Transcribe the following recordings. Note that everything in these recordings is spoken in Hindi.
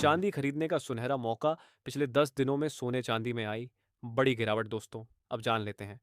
चांदी खरीदने का सुनहरा मौका पिछले 10 दिनों में सोने चांदी में आई बड़ी गिरावट दोस्तों। अब जान लेते हैं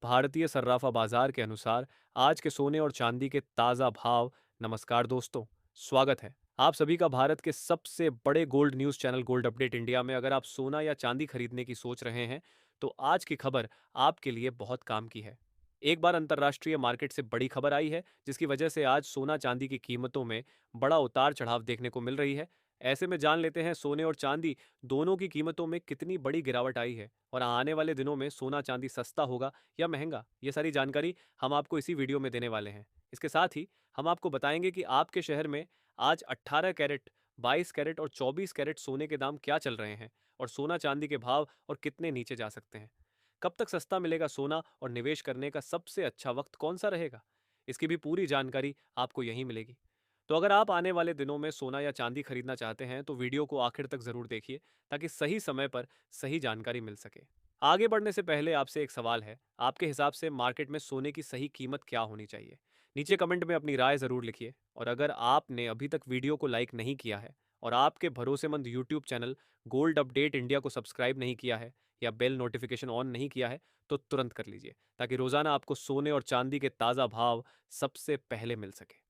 भारतीय सर्राफा बाजार के अनुसार आज के सोने और चांदी के ताजा भाव। नमस्कार दोस्तों, स्वागत है आप सभी का भारत के सबसे बड़े gold news channel gold update India में। अगर आप सोना या चांदी खरीदने की सोच रहे हैं तो आज की खबर आपके लिए बहुत काम की है। एक बार अंतर्राष्ट्रीय मार्केट से बड़ी खबर आई है जिसकी वजह से आज सोना चांदी की कीमतों में बड़ा उतार चढ़ाव देखने को मिल रही है। ऐसे में जान लेते हैं सोने और चांदी दोनों की कीमतों में कितनी बड़ी गिरावट आई है और आने वाले दिनों में सोना चांदी सस्ता होगा या महंगा। ये सारी जानकारी हम आपको इसी वीडियो में देने वाले हैं। इसके साथ ही हम आपको बताएंगे कि आपके शहर में आज 18 कैरेट, 22 कैरेट और 24 कैरेट सोने के दाम क्या चल रहे हैं और सोना चांदी के भाव और कितने नीचे जा सकते हैं। कब तक सस्ता मिलेगा सोना और निवेश करने का सबसे अच्छा वक्त कौन सा रहेगा, इसकी भी पूरी जानकारी आपको यहीं मिलेगी। तो अगर आप आने वाले दिनों में सोना या चांदी खरीदना चाहते हैं तो वीडियो को आखिर तक जरूर देखिए ताकि सही समय पर सही जानकारी मिल सके। आगे बढ़ने से पहले आपसे एक सवाल है, आपके हिसाब से मार्केट में सोने की सही कीमत क्या होनी चाहिए? नीचे कमेंट में अपनी राय जरूर लिखिए। और अगर आपने अभी तक वीडियो को लाइक नहीं किया है और आपके भरोसेमंद YouTube channel gold update India को सब्सक्राइब नहीं किया है या बेल नोटिफिकेशन ऑन नहीं किया है तो तुरंत कर लीजिए ताकि रोजाना आपको सोने और चांदी के ताज़ा भाव सबसे पहले मिल सके।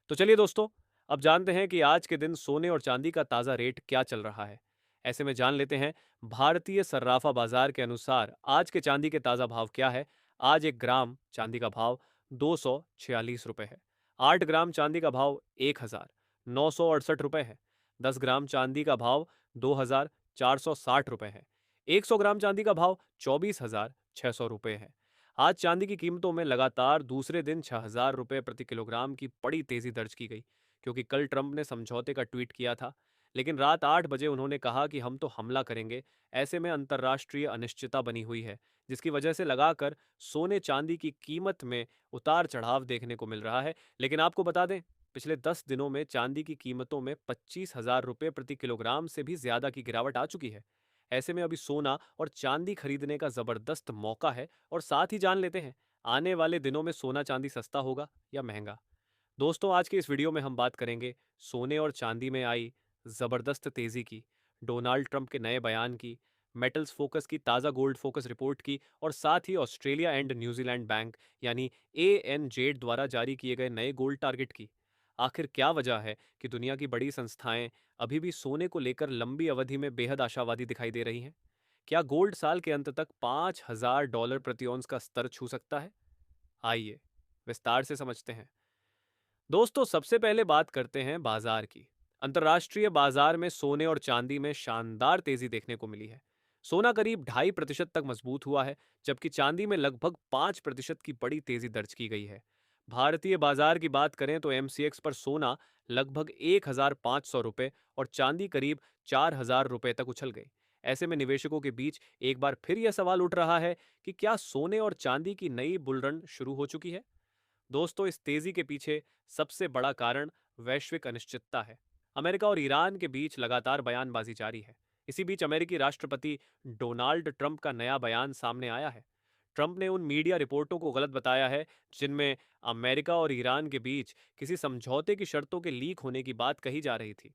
तो चलिए दोस्तों, अब जानते हैं कि आज के दिन सोने और चांदी का ताज़ा रेट क्या चल रहा है। ऐसे में जान लेते हैं भारतीय सर्राफा बाजार के अनुसार आज के चांदी के ताज़ा भाव क्या है। आज 1 ग्राम चांदी का भाव 246 रुपये है। 8 ग्राम चांदी का भाव 1,968 रुपये है। 10 ग्राम चांदी का भाव 2,460 रुपये है। 100 ग्राम चांदी का भाव 24,600 रुपये है। आज चांदी की कीमतों में लगातार दूसरे दिन 6,000 रुपये प्रति किलोग्राम की बड़ी तेजी दर्ज की गई, क्योंकि कल ट्रंप ने समझौते का ट्वीट किया था, लेकिन रात 8 बजे उन्होंने कहा कि हम तो हमला करेंगे। ऐसे में अंतर्राष्ट्रीय अनिश्चितता बनी हुई है, जिसकी वजह से लगाकर सोने चांदी की कीमत में उतार चढ़ाव देखने को मिल रहा है। लेकिन आपको बता दें, पिछले 10 दिनों में चांदी की कीमतों में 25,000 रुपये प्रति किलोग्राम से भी ज्यादा की गिरावट आ चुकी है। ऐसे में अभी सोना और चांदी खरीदने का जबरदस्त मौका है। और साथ ही जान लेते हैं आने वाले दिनों में सोना चांदी सस्ता होगा या महंगा। दोस्तों, आज के इस वीडियो में हम बात करेंगे सोने और चांदी में आई जबरदस्त तेजी की, डोनाल्ड ट्रंप के नए बयान की, मेटल्स फोकस की ताज़ा गोल्ड फोकस रिपोर्ट की और साथ ही ऑस्ट्रेलिया एंड न्यूजीलैंड बैंक यानी ANZ द्वारा जारी किए गए नए गोल्ड टारगेट की। आखिर क्या वजह है कि दुनिया की बड़ी संस्थाएं अभी भी सोने को लेकर लंबी अवधि में बेहद आशावादी दिखाई दे रही हैं? क्या गोल्ड साल के अंत तक $5,000 प्रति औंस का स्तर छू सकता है? आइए विस्तार से समझते हैं। दोस्तों, सबसे पहले बात करते हैं बाजार की। अंतर्राष्ट्रीय बाजार में सोने और चांदी में शानदार तेजी देखने को मिली है। सोना करीब 2.5% तक मजबूत हुआ है, जबकि चांदी में लगभग 5% की बड़ी तेजी दर्ज की गई है। भारतीय बाजार की बात करें तो MCX पर सोना लगभग 1,500 रुपये और चांदी करीब 4,000 रुपये तक उछल गई। ऐसे में निवेशकों के बीच एक बार फिर यह सवाल उठ रहा है कि क्या सोने और चांदी की नई बुलरन शुरू हो चुकी है? दोस्तों, इस तेजी के पीछे सबसे बड़ा कारण वैश्विक अनिश्चितता है। अमेरिका और ईरान के बीच लगातार बयानबाजी जारी है। इसी बीच अमेरिकी राष्ट्रपति डोनाल्ड ट्रंप का नया बयान सामने आया है। ट्रंप ने उन मीडिया रिपोर्टों को गलत बताया है जिनमें अमेरिका और ईरान के बीच किसी समझौते की शर्तों के लीक होने की बात कही जा रही थी।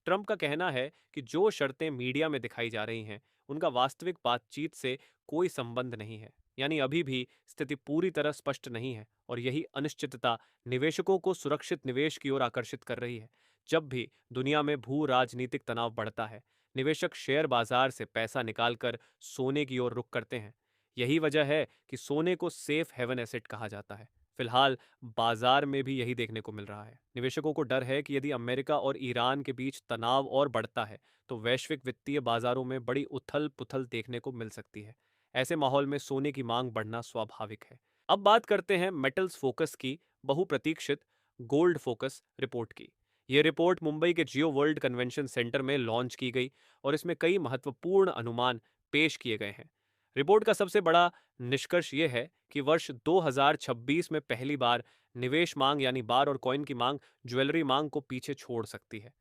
ट्रंप का कहना है कि जो शर्तें मीडिया में दिखाई जा रही हैं उनका वास्तविक बातचीत से कोई संबंध नहीं है। यानी अभी भी स्थिति पूरी तरह स्पष्ट नहीं है और यही अनिश्चितता निवेशकों को सुरक्षित निवेश की ओर आकर्षित कर रही है। जब भी दुनिया में भू राजनीतिक तनाव बढ़ता है, निवेशक शेयर बाजार से पैसा निकालकर सोने की ओर रुख करते हैं। यही वजह है कि सोने को सेफ हेवन एसेट कहा जाता है। फिलहाल बाजार में भी यही देखने को मिल रहा है। निवेशकों को डर है कि यदि अमेरिका और ईरान के बीच तनाव और बढ़ता है तो वैश्विक वित्तीय बाजारों में बड़ी उथल पुथल देखने को मिल सकती है। ऐसे माहौल में सोने की मांग बढ़ना स्वाभाविक है। अब बात करते हैं मेटल्स फोकस की बहुप्रतीक्षित गोल्ड फोकस रिपोर्ट की। यह रिपोर्ट मुंबई के जियो वर्ल्ड कन्वेंशन सेंटर में लॉन्च की गई और इसमें कई महत्वपूर्ण अनुमान पेश किए गए हैं। रिपोर्ट का सबसे बड़ा निष्कर्ष यह है कि वर्ष 2026 में पहली बार निवेश मांग यानी बार और कॉइन की मांग ज्वेलरी मांग को पीछे छोड़ सकती है।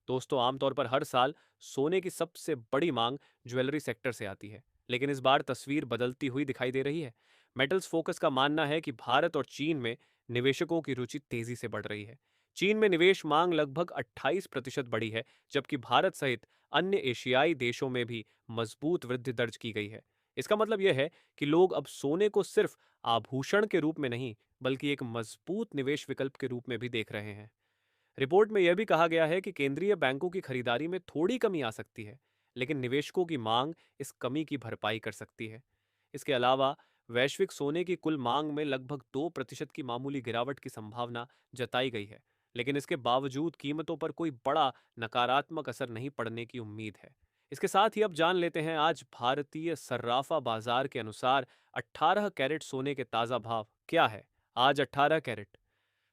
दोस्तों, आमतौर पर हर साल सोने की सबसे बड़ी मांग ज्वेलरी सेक्टर से आती है, लेकिन इस बार तस्वीर बदलती हुई दिखाई दे रही है। मेटल्स फोकस का मानना है कि भारत और चीन में निवेशकों की रुचि तेजी से बढ़ रही है। चीन में निवेश मांग लगभग 28% बढ़ी है, जबकि भारत सहित अन्य एशियाई देशों में भी मजबूत वृद्धि दर्ज की गई है। इसका मतलब यह है कि लोग अब सोने को सिर्फ आभूषण के रूप में नहीं, बल्कि एक मजबूत निवेश विकल्प के रूप में भी देख रहे हैं। रिपोर्ट में यह भी कहा गया है कि केंद्रीय बैंकों की खरीदारी में थोड़ी कमी आ सकती है, लेकिन निवेशकों की मांग इस कमी की भरपाई कर सकती है। इसके अलावा वैश्विक सोने की कुल मांग में लगभग 2% की मामूली गिरावट की संभावना जताई गई है, लेकिन इसके बावजूद कीमतों पर कोई बड़ा नकारात्मक असर नहीं पड़ने की उम्मीद है। इसके साथ ही अब जान लेते हैं आज भारतीय सर्राफा बाजार के अनुसार 18 कैरेट सोने के ताजा भाव क्या है। आज 18 कैरेट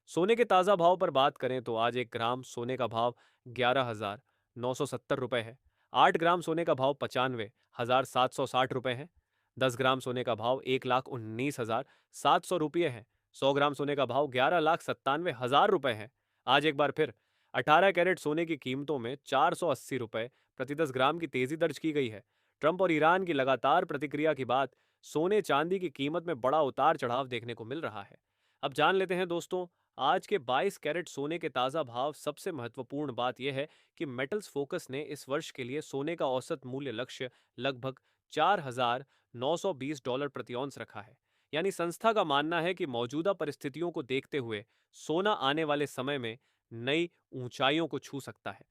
सोने के ताज़ा भाव पर बात करें तो आज 1 ग्राम सोने का भाव 11,970 रुपये है। 8 ग्राम सोने का भाव 95,760 रुपये है। 10 ग्राम सोने का भाव 1,19,700 रुपये है। 100 ग्राम सोने का भाव 11,97,000 रुपये है। आज एक बार फिर 18 कैरेट सोने की कीमतों में 480 रुपये प्रति 10 ग्राम की तेजी दर्ज की गई है। ट्रंप और ईरान की लगातार प्रतिक्रिया के बाद सोने चांदी की कीमत में बड़ा उतार चढ़ाव देखने को मिल रहा है। अब जान लेते हैं दोस्तों, आज के 22 कैरेट सोने के ताज़ा भाव। सबसे महत्वपूर्ण बात यह है कि मेटल्स फोकस ने इस वर्ष के लिए सोने का औसत मूल्य लक्ष्य लगभग $4,920 प्रति औंस रखा है। यानी संस्था का मानना है कि मौजूदा परिस्थितियों को देखते हुए सोना आने वाले समय में नई ऊंचाइयों को छू सकता है।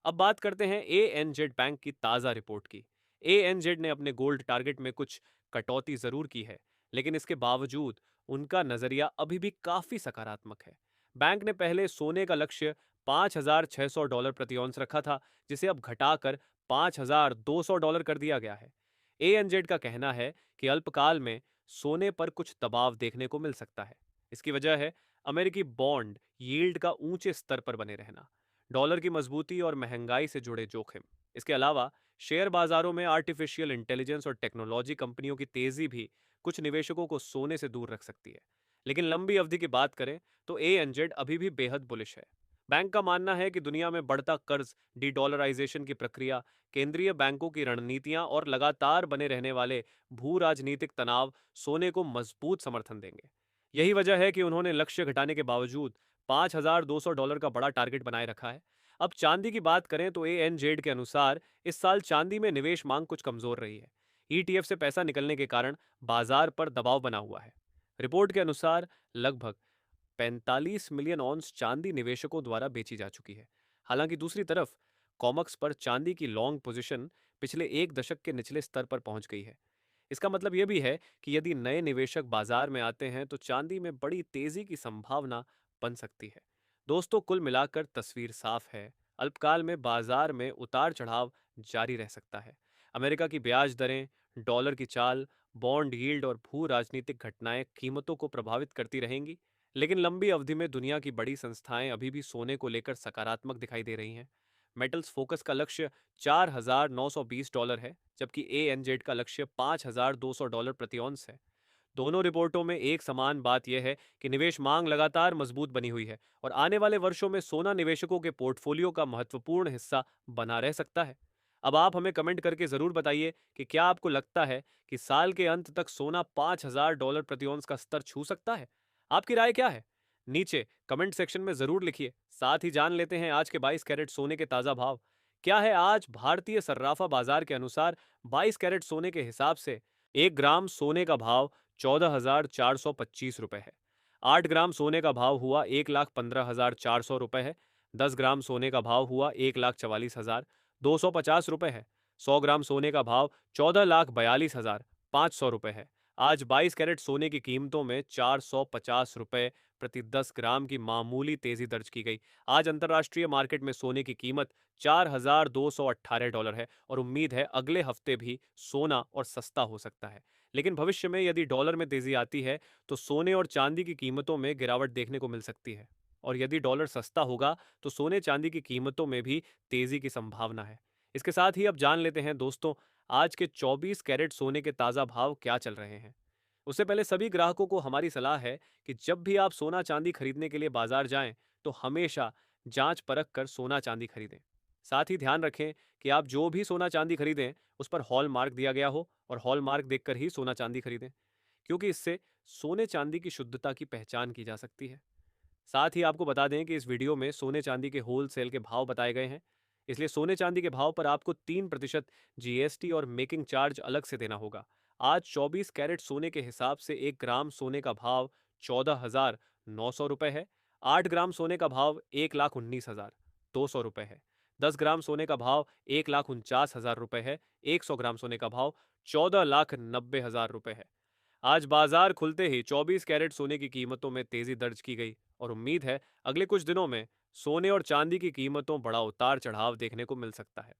अब बात करते हैं ANZ बैंक की ताज़ा रिपोर्ट की। ANZ ने अपने गोल्ड टारगेट में कुछ कटौती ज़रूर की है, लेकिन इसके बावजूद उनका नज़रिया अभी भी काफ़ी सकारात्मक है। बैंक ने पहले सोने का लक्ष्य $5,600 प्रति औंस रखा था, जिसे अब घटाकर $5,200 कर दिया गया है। ANZ का कहना है कि अल्पकाल में सोने पर कुछ दबाव देखने को मिल सकता है। इसकी वजह है अमेरिकी बॉन्ड यील्ड का ऊंचे स्तर पर बने रहना, डॉलर की मजबूती और महंगाई से जुड़े जोखिम। इसके अलावा शेयर बाजारों में आर्टिफिशियल इंटेलिजेंस और टेक्नोलॉजी कंपनियों की तेजी भी कुछ निवेशकों को सोने से दूर रख सकती है। लेकिन लंबी अवधि की बात करें तो ANZ अभी भी बेहद बुलिश है। बैंक का मानना है कि दुनिया में बढ़ता कर्ज, डी डॉलराइजेशन की प्रक्रिया, केंद्रीय बैंकों की रणनीतियां और लगातार बने रहने वाले भू राजनीतिक तनाव सोने को मजबूत समर्थन देंगे। यही वजह है कि उन्होंने लक्ष्य घटाने के बावजूद $5,200 का बड़ा टारगेट बनाए रखा है। अब चांदी की बात करें तो ANZ के अनुसार इस साल चांदी में निवेश मांग कुछ कमजोर रही है। ETF से पैसा निकलने के कारण बाजार पर दबाव बना हुआ है। रिपोर्ट के अनुसार लगभग 45 मिलियन ऑन्स चांदी निवेशकों द्वारा बेची जा चुकी है। हालांकि दूसरी तरफ कॉमक्स पर चांदी की लॉन्ग पोजीशन पिछले 1 दशक के निचले स्तर पर पहुंच गई है। इसका मतलब यह भी है कि यदि नए निवेशक बाजार में आते हैं तो चांदी में बड़ी तेजी की संभावना बन सकती है। दोस्तों, कुल मिलाकर तस्वीर साफ है। अल्पकाल में बाजार में उतार चढ़ाव जारी रह सकता है। अमेरिका की ब्याज दरें, डॉलर की चाल, बॉन्ड यील्ड और भू राजनीतिक घटनाएं कीमतों को प्रभावित करती रहेंगी। लेकिन लंबी अवधि में दुनिया की बड़ी संस्थाएं अभी भी सोने को लेकर सकारात्मक दिखाई दे रही हैं। मेटल्स फोकस का लक्ष्य $4,920 है, जबकि ANZ का लक्ष्य $5,200 प्रति औंस है। दोनों रिपोर्टों में एक समान बात यह है कि निवेश मांग लगातार मजबूत बनी हुई है और आने वाले वर्षों में सोना निवेशकों के पोर्टफोलियो का महत्वपूर्ण हिस्सा बना रह सकता है। अब आप हमें कमेंट करके जरूर बताइए कि क्या आपको लगता है कि साल के अंत तक सोना $5,000 प्रति औंस का स्तर छू सकता है। आपकी राय क्या है, नीचे कमेंट सेक्शन में जरूर लिखिए। साथ ही जान लेते हैं आज के 22 कैरेट सोने के ताजा भाव क्या है। आज भारतीय सर्राफा बाजार के अनुसार 22 कैरेट सोने के हिसाब से 1 ग्राम सोने का भाव 14,425 रुपये है। 8 ग्राम सोने का भाव हुआ 1,15,400 रुपये है। 10 ग्राम सोने का भाव हुआ 1,44,250 रुपये है। 100 ग्राम सोने का भाव 14,42,500 रुपये है। आज 22 कैरेट सोने की कीमतों में 450 रुपये प्रति 10 ग्राम की मामूली तेजी दर्ज की गई। आज अंतर्राष्ट्रीय मार्केट में सोने की कीमत $4,218 है और उम्मीद है अगले हफ्ते भी सोना और सस्ता हो सकता है। लेकिन भविष्य में यदि डॉलर में तेजी आती है तो सोने और चांदी की कीमतों में गिरावट देखने को मिल सकती है। और यदि डॉलर सस्ता होगा तो सोने चांदी की कीमतों में भी तेजी की संभावना है। इसके साथ ही अब जान लेते हैं दोस्तों, आज के 24 कैरेट सोने के ताज़ा भाव क्या चल रहे हैं। उससे पहले सभी ग्राहकों को हमारी सलाह है कि जब भी आप सोना चांदी खरीदने के लिए बाजार जाएं तो हमेशा जांच परख कर सोना चांदी खरीदें। साथ ही ध्यान रखें कि आप जो भी सोना चांदी खरीदें उस पर हॉल मार्क दिया गया हो और हॉल मार्क देखकर ही सोना चांदी खरीदें, क्योंकि इससे सोने चांदी की शुद्धता की पहचान की जा सकती है। साथ ही आपको बता दें कि इस वीडियो में सोने चांदी के होलसेल के भाव बताए गए हैं, इसलिए सोने चांदी के भाव पर आपको 3% जीएसटी और मेकिंग चार्ज अलग से देना होगा। आज 24 कैरेट सोने के हिसाब से 1 ग्राम सोने का भाव 14,900 रुपये है। 8 ग्राम सोने का भाव 1,19,200 रुपये है। 10 ग्राम सोने का भाव 1,49,000 रुपये है। 100 ग्राम सोने का भाव 14,90,000 रुपये है। आज बाजार खुलते ही 24 कैरेट सोने की कीमतों में तेजी दर्ज की गई और उम्मीद है अगले कुछ दिनों में सोने और चांदी की कीमतों बड़ा उतार चढ़ाव देखने को मिल सकता है।